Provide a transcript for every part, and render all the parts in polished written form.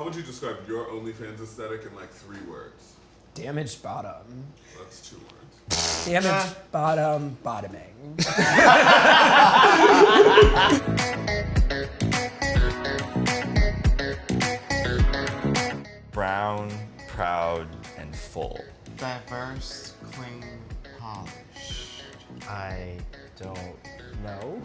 How would you describe your OnlyFans aesthetic in like 3 words? Damaged bottom. That's 2 words. Damaged bottom bottoming. Brown, proud, and full. Diverse, clean, polished. I don't know.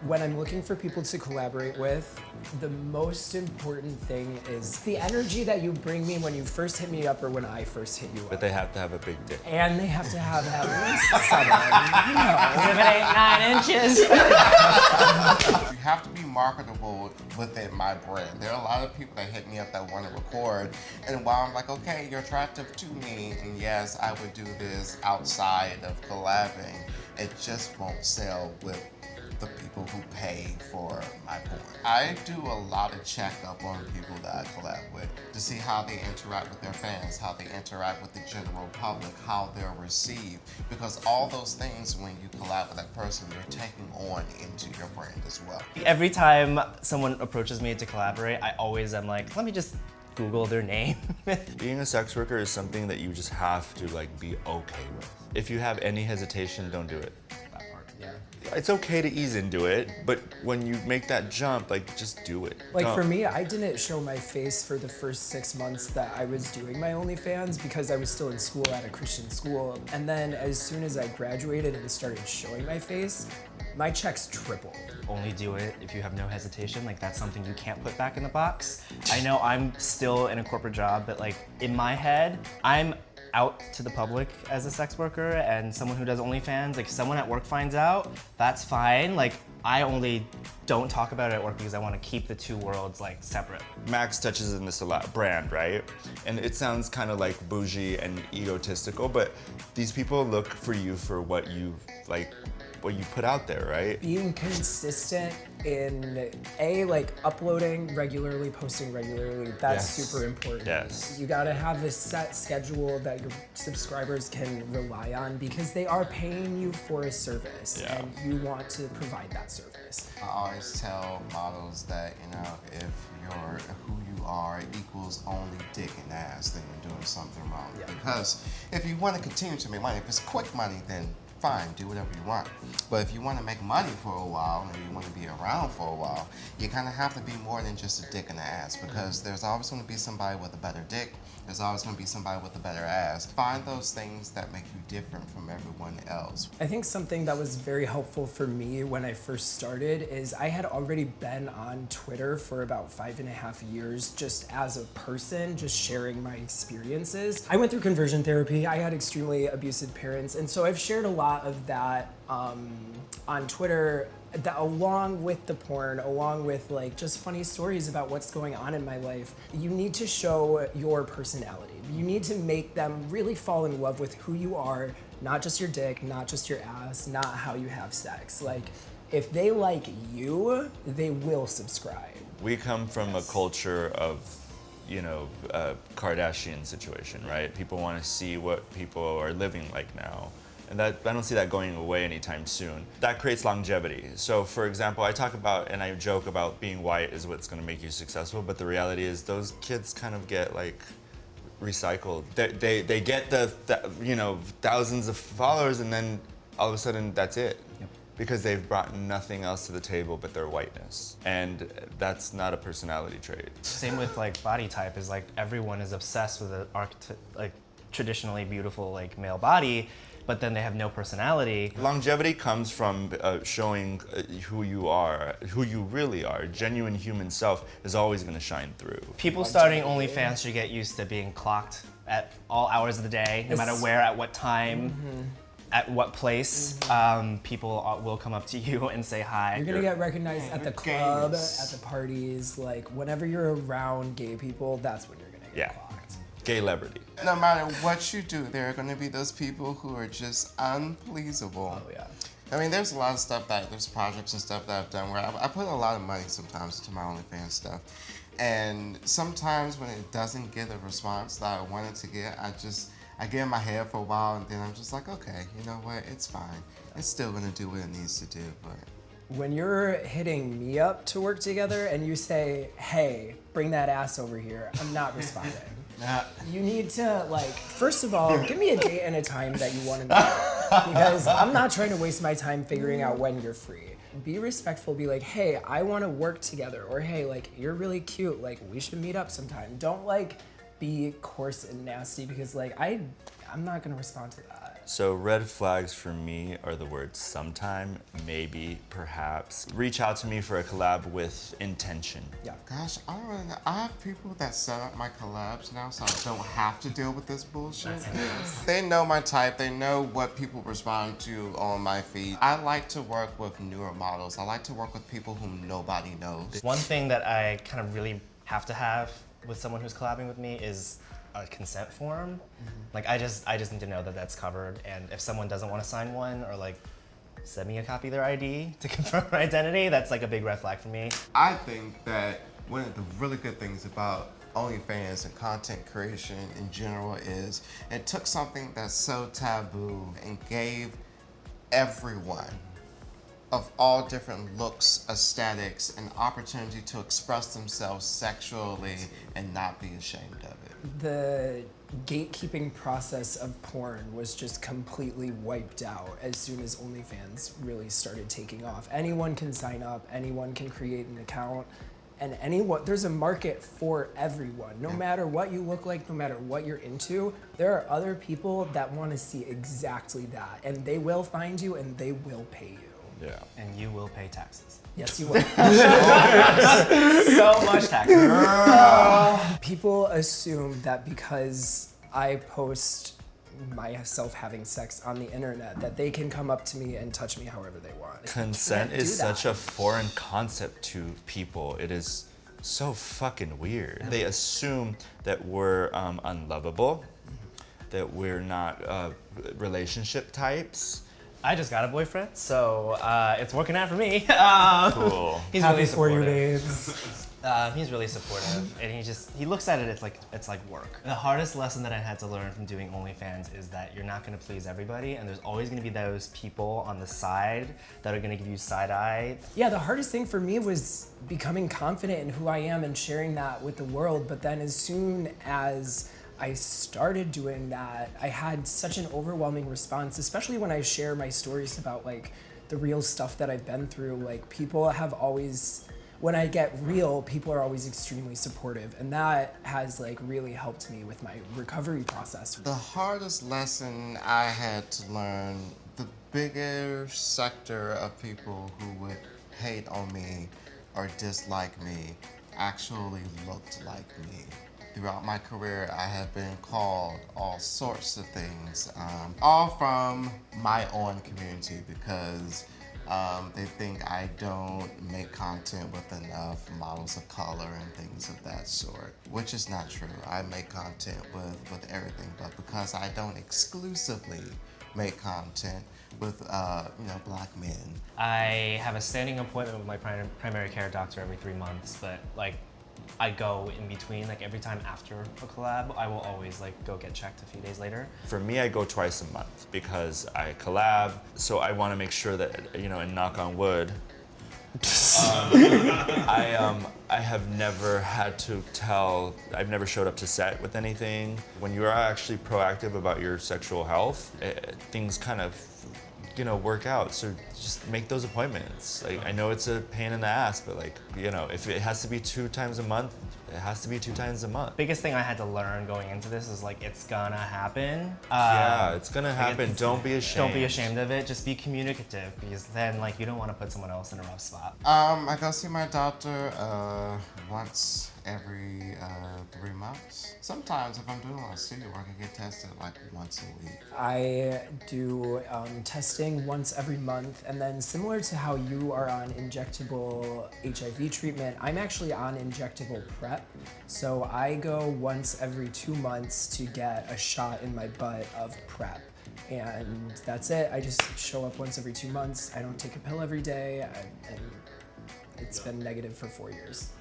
When I'm looking for people to collaborate with, the most important thing is the energy that you bring me when you first hit me up or when I first hit you up. But they have to have a big dick. And they have to have at least 7. If it ain't 9 inches. You have to be marketable within my brand. There are a lot of people that hit me up that want to record, and while I'm like, okay, you're attractive to me, and yes, I would do this outside of collabing, it just won't sell with the people who pay for my porn. I do a lot of checkup on people that I collab with to see how they interact with their fans, how they interact with the general public, how they're received, because all those things, when you collab with that person, you're taking on into your brand as well. Every time someone approaches me to collaborate, I always am like, let me just Google their name. Being a sex worker is something that you just have to like be okay with. If you have any hesitation, don't do it. Yeah. It's okay to ease into it, but when you make that jump, like just do it. Like Don't. for me, I didn't show my face for the first 6 months that I was doing my OnlyFans because I was still in school at a Christian school. And then as soon as I graduated and started showing my face, my checks tripled. Only do it if you have no hesitation. Like that's something you can't put back in the box. I know I'm still in a corporate job, but like in my head, I'm out to the public as a sex worker, and someone who does OnlyFans, like someone at work finds out, that's fine. Like I only don't talk about it at work because I want to keep the two worlds like separate. Max touches on this a lot, brand, right? And it sounds kind of like bougie and egotistical, but these people look for you for what you put out there, right? Being consistent in like uploading regularly, posting regularly, that's Yes. super important. Yes. You gotta have a set schedule that your subscribers can rely on because they are paying you for a service Yeah. and you want to provide that service. I always tell models that, if who you are equals only dick and ass, then you're doing something wrong. Yeah. Because if you want to continue to make money, if it's quick money, then fine, do whatever you want. But if you want to make money for a while and you want to be around for a while, you kind of have to be more than just a dick and an ass, because there's always going to be somebody with a better dick. There's always going to be somebody with a better ass. Find those things that make you different from everyone else. I think something that was very helpful for me when I first started is I had already been on Twitter for about 5.5 years just as a person, just sharing my experiences. I went through conversion therapy. I had extremely abusive parents, and so I've shared a lot of that on Twitter, that along with the porn, along with like just funny stories about what's going on in my life. You need to show your personality. You need to make them really fall in love with who you are, not just your dick, not just your ass, not how you have sex. Like, if they like you, they will subscribe. We come from a culture of, a Kardashian situation, right? People want to see what people are living like now. And I don't see that going away anytime soon. That creates longevity. So for example, I talk about and I joke about being white is what's gonna make you successful, but the reality is those kids kind of get like recycled. They get the thousands of followers, and then all of a sudden that's it. Yep. Because they've brought nothing else to the table but their whiteness. And that's not a personality trait. Same with like body type, is like everyone is obsessed with the traditionally beautiful like male body, but then they have no personality. Longevity comes from showing who you are, who you really are. Genuine human self is always going to shine through. People starting OnlyFans should get used to being clocked at all hours of the day, no matter where, at what time, at what place. People will come up to you and say hi. You're gonna get recognized at the club, at the parties, like whenever you're around gay people, that's when you're gonna get clocked. Gay-lebrity. No matter what you do, there are going to be those people who are just unpleasable. Oh yeah. I mean, there's a lot of there's projects and stuff that I've done where I put a lot of money sometimes into my OnlyFans stuff. And sometimes when it doesn't get the response that I wanted to get, I get in my head for a while, and then I'm just like, okay, you know what, it's fine. It's still going to do what it needs to do, but... When you're hitting me up to work together and you say, hey, bring that ass over here, I'm not responding. You need to, like, first of all, give me a date and a time that you want to meet, because I'm not trying to waste my time figuring out when you're free. Be respectful, be like, hey, I want to work together, or hey, like, you're really cute, like, we should meet up sometime. Don't, like, be coarse and nasty, because, like, I'm not gonna respond to that. So red flags for me are the words sometime, maybe, perhaps. Reach out to me for a collab with intention. Yeah. Gosh, I don't really know. I have people that set up my collabs now, so I don't have to deal with this bullshit. They know my type. They know what people respond to on my feed. I like to work with newer models. I like to work with people whom nobody knows. One thing that I kind of really have to have with someone who's collabing with me is a consent form. Like I just need to know that that's covered, and if someone doesn't want to sign one or like send me a copy of their ID to confirm my identity, that's like a big red flag for me. I think that one of the really good things about OnlyFans and content creation in general is it took something that's so taboo and gave everyone of all different looks, aesthetics, an opportunity to express themselves sexually and not be ashamed of it. The gatekeeping process of porn was just completely wiped out as soon as OnlyFans really started taking off. Anyone can sign up, anyone can create an account, and there's a market for everyone. No matter what you look like, no matter what you're into, there are other people that want to see exactly that, and they will find you and they will pay you. Yeah. And you will pay taxes. Yes, you will. So much taxes. People assume that because I post myself having sex on the internet that they can come up to me and touch me however they want. Consent You can't is do that. such a foreign concept to people. It is so fucking weird. They assume that we're unlovable, that we're not relationship types. I just got a boyfriend, so it's working out for me. Cool. He's Happy really for you, supportive. babes. He's really supportive, and he looks at it, it's like work. The hardest lesson that I had to learn from doing OnlyFans is that you're not gonna please everybody, and there's always gonna be those people on the side that are gonna give you side eye. Yeah, the hardest thing for me was becoming confident in who I am and sharing that with the world. But then as soon as I started doing that, I had such an overwhelming response, especially when I share my stories about like the real stuff that I've been through. Like people have always, when I get real, people are always extremely supportive, and that has like really helped me with my recovery process. The hardest lesson I had to learn, the bigger sector of people who would hate on me or dislike me actually looked like me. Throughout my career, I have been called all sorts of things, all from my own community, because they think I don't make content with enough models of color and things of that sort, which is not true. I make content with everything, but because I don't exclusively make content with black men. I have a standing appointment with my primary care doctor every 3 months, but like I go in between, like every time after a collab, I will always like go get checked a few days later. For me, I go twice a month because I collab, so I want to make sure that, and knock on wood, I have never had to I've never showed up to set with anything. When you are actually proactive about your sexual health, things kind of, work out. So just make those appointments. Like, I know it's a pain in the ass, but like, if it has to be 2 times a month, it has to be 2 times a month. Biggest thing I had to learn going into this is like, it's gonna happen. Yeah, it's gonna happen. Don't be ashamed. Don't be ashamed of it. Just be communicative, because then like you don't want to put someone else in a rough spot. I go see my doctor once every 3 months. Sometimes if I'm doing a lot of studio work, I get tested like once a week. I do testing once every month, and then similar to how you are on injectable HIV treatment, I'm actually on injectable PrEP. So I go once every 2 months to get a shot in my butt of PrEP. And that's it. I just show up once every 2 months. I don't take a pill every day, and it's been negative for 4 years.